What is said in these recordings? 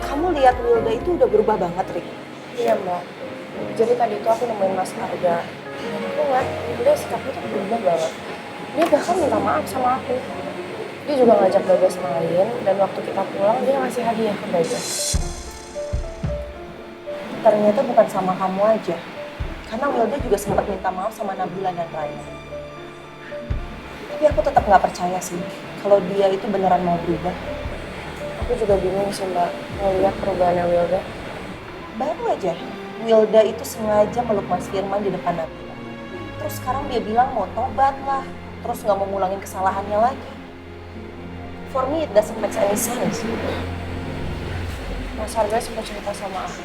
Kamu lihat Wilda itu udah berubah banget, Rik. Iya Mbak, jadi tadi itu aku nemuin Mas Arga. Dan aku ngeliat dia sikapnya tuh berubah banget. Dia bahkan minta maaf sama aku. Dia juga ngajak Bagas main, dan waktu kita pulang dia ngasih hadiah ke Bagas. Ternyata bukan sama kamu aja. Karena Wilda juga sempat minta maaf sama Nabila dan Raya. Tapi aku tetap nggak percaya sih kalau dia itu beneran mau berubah. Aku juga bingung sih Mbak, ngeliat perubahannya Wilda. Baru aja, Wilda itu sengaja meluk Mas Firman di depan Nabila. Terus sekarang dia bilang mau tobat lah, terus nggak mau ngulangin kesalahannya lagi. For me, it doesn't make any sense. Mas Arga sempat cerita sama aku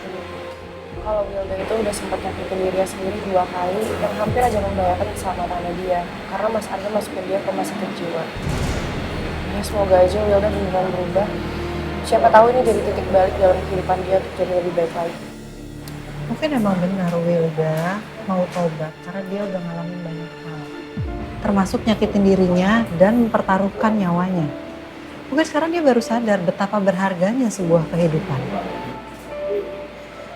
kalau Wilda itu udah sempat nyakitin dirinya sendiri 2 kali dan hampir aja membahayakan keselamatannya dia karena Mas Arga masukin dia ke rumah sakit jiwa. Ya semoga aja Wilda beneran berubah. Siapa tahu ini jadi titik balik dalam kehidupan dia untuk jadi lebih baik lagi. Mungkin emang benar Wilda mau tobat karena dia udah ngalamin banyak hal. Termasuk nyakitin dirinya dan mempertaruhkan nyawanya. Mungkin sekarang dia baru sadar betapa berharganya sebuah kehidupan.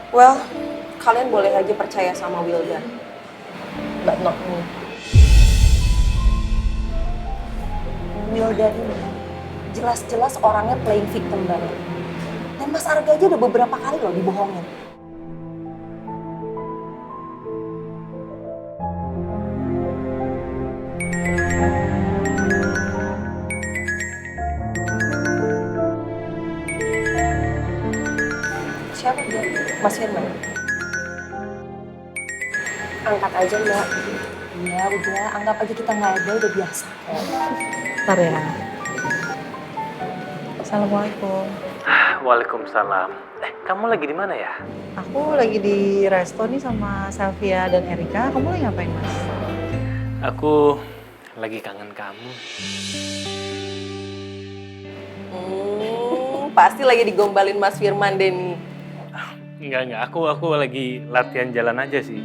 Well, kalian boleh aja percaya sama Wilda. But not me. Wilda ini jelas-jelas orangnya playing victim banget. Dan Mas Arga aja udah beberapa kali loh dibohongin. Siapa dia? Mas Firman? Angkat aja Mbak. Iya udah, anggap aja kita nggak ada, udah biasa kok. Bentar ya. Assalamualaikum. Waalaikumsalam. Kamu lagi di mana ya? Aku lagi di resto nih sama Selvia dan Erika. Kamu lagi ngapain, Mas? Aku lagi kangen kamu. Pasti lagi digombalin Mas Firman deh nih. Enggak. Aku lagi latihan jalan aja sih.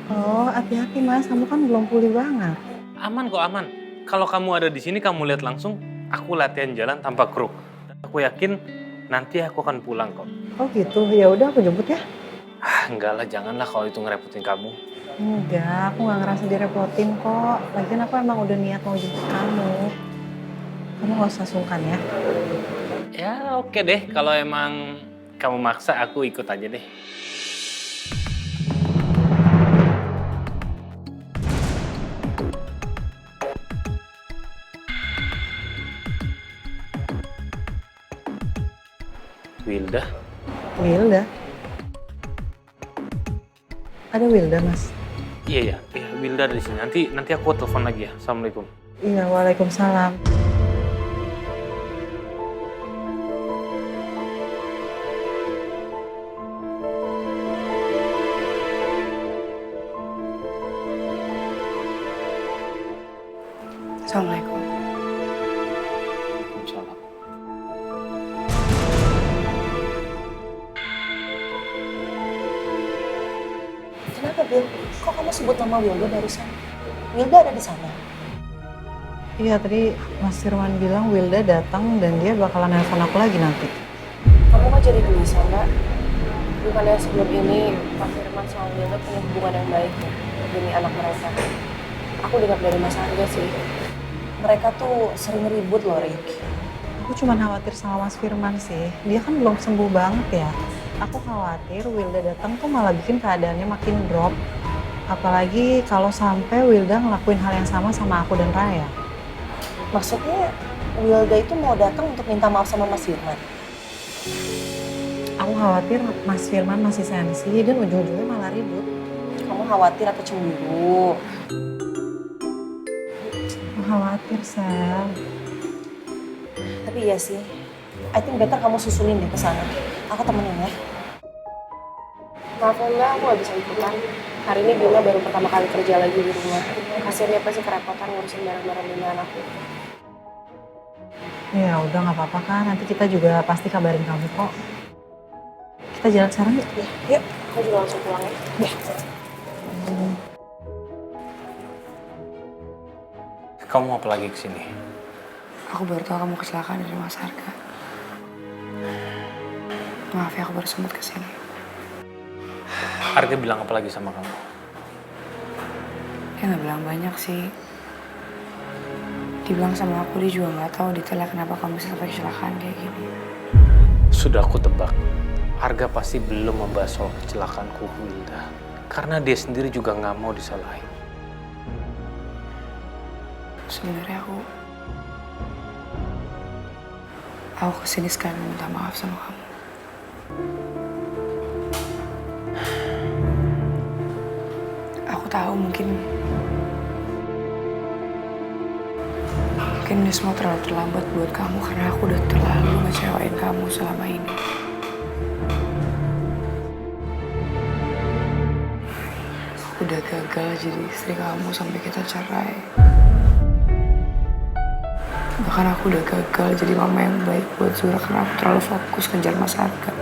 Oh, hati-hati Mas. Kamu kan belum pulih banget. Aman kok, aman. Kalau kamu ada di sini, kamu lihat langsung. Aku latihan jalan tanpa kru. Dan aku yakin nanti aku akan pulang kok. Oh gitu. Ya udah aku jemput ya. Enggak lah, janganlah kalau itu ngerepotin kamu. Enggak, aku nggak ngerasa direpotin kok. Lagian aku emang udah niat mau jemput kamu. Kamu nggak usah sungkan ya. Ya oke deh, kalau emang kamu maksa aku ikut aja deh. Wilda? Wilda? Ada Wilda, Mas? Iya, Wilda ada di sini. Nanti aku telepon lagi ya. Assalamualaikum. Iya, waalaikumsalam. Assalamualaikum. Waalaikumsalam. Kenapa, Bil? Kok kamu sebut nama Wilda barusan? Wilda ada di sana. Iya, tadi Mas Firman bilang Wilda datang dan dia bakalan nelpon aku lagi nanti. Kamu kok jadi gelisah Mbak? Bukannya sebelum ini Pak Firman sama Wilda punya hubungan yang baik ya demi anak mereka. Aku dengar dari Mas Arga sih. Mereka tuh sering ribut loh, Rik. Aku cuma khawatir sama Mas Firman sih. Dia kan belum sembuh banget ya. Aku khawatir Wilda datang tuh malah bikin keadaannya makin drop. Apalagi kalau sampai Wilda ngelakuin hal yang sama aku dan Raya. Maksudnya Wilda itu mau datang untuk minta maaf sama Mas Firman? Aku khawatir Mas Firman masih sensi dan ujung-ujungnya malah ribut. Kamu khawatir atau cemburu? Aku khawatir, Sel. Tapi iya sih, I think better kamu susulin deh ke sana. Aku temenin ya. Maaf ya Mbak, aku gak bisa ikutan. Hari ini Bima baru pertama kali kerja lagi di rumah. Kasian dia pasti kerepotan ngurusin barang-barang Bima anakku. Ya udah nggak apa-apa kan. Nanti kita juga pasti kabarin kamu kok. Kita jalan sekarang yuk. Ya, yuk. Aku juga langsung pulang ya. Ya. Kamu mau apa lagi kesini? Aku baru tahu kamu kecelakaan dari Mas Arga. Maaf ya, aku baru sempat kesini. Arga bilang apa lagi sama kamu? Dia nggak bilang banyak sih. Dibilang sama aku, dia juga nggak tahu detailnya kenapa kamu bisa sampai kecelakaan kayak gini. Sudah aku tebak, Arga pasti belum membahas soal kecelakaanku, Wilda. Karena dia sendiri juga nggak mau disalahin. Sebenarnya aku kesini sekalian minta maaf sama kamu. Aku tahu mungkin ini semua terlalu terlambat buat kamu karena aku udah terlalu ngecewain kamu selama ini. Aku udah gagal jadi istri kamu sampai kita cerai. Bahkan aku udah gagal jadi mama yang baik buat Zura karena aku terlalu fokus ngejar Mas Arga.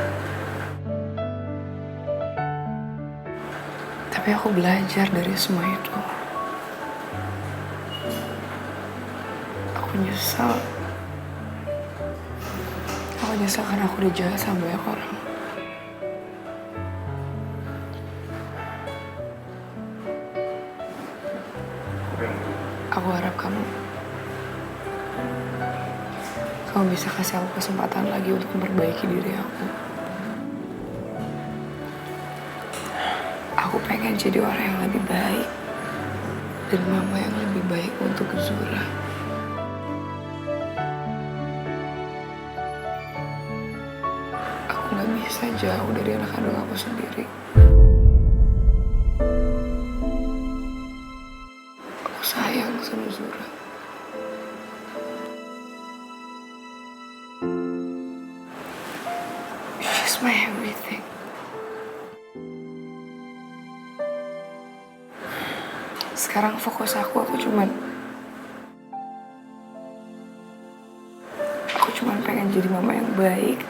Tapi aku belajar dari semua itu. Aku nyesal. Aku nyesal karena aku udah jahat sama banyak orang. Aku harap kamu bisa kasih aku kesempatan lagi untuk memperbaiki diri aku. Aku pengen jadi orang yang lebih baik dan mama yang lebih baik untuk Zura. Aku gak bisa jauh dari anak kandung aku sendiri. Aku sayang sama Zura. She's my everything. Sekarang fokus aku cuman pengen jadi mama yang baik.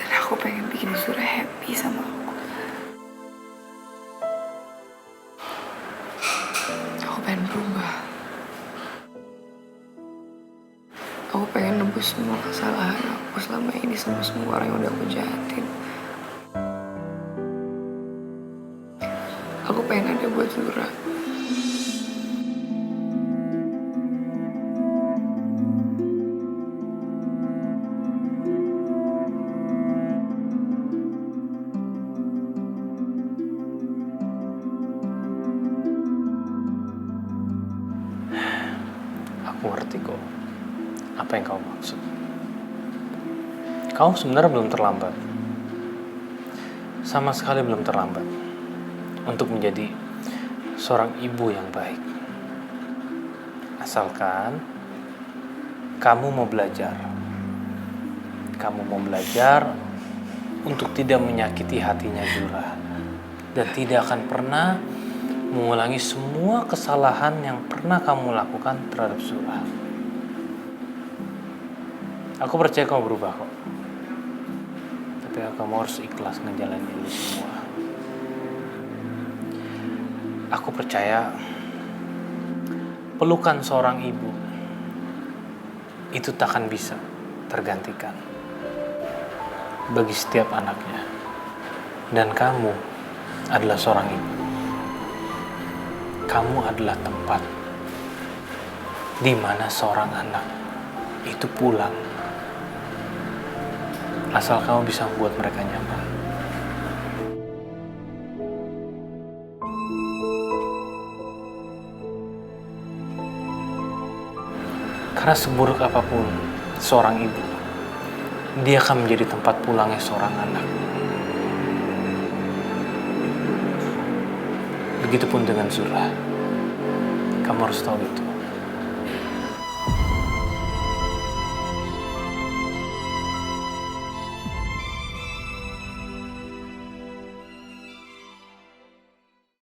Dan aku pengen bikin Zura happy sama aku. Aku pengen berubah. Aku pengen nebus semua kesalahan aku selama ini sama semua orang yang udah aku jahatin. Aku pengen ada buat Zura. Aku ngerti kok apa yang kamu maksud. Kamu sebenarnya belum terlambat. Sama sekali belum terlambat untuk menjadi seorang ibu yang baik. Asalkan kamu mau belajar. Kamu mau belajar untuk tidak menyakiti hatinya Zura. Dan tidak akan pernah mengulangi semua kesalahan yang pernah kamu lakukan terhadap Zura. Aku percaya kamu berubah kok. Tapi kamu harus ikhlas ngejalanin ini semua. Aku percaya pelukan seorang ibu itu takkan bisa tergantikan bagi setiap anaknya. Dan kamu adalah seorang ibu. Kamu adalah tempat di mana seorang anak itu pulang. Asal kamu bisa membuat mereka nyaman. Karena seburuk apapun seorang ibu, dia akan menjadi tempat pulangnya seorang anak. Begitupun dengan Zura. Kamu harus tahu itu.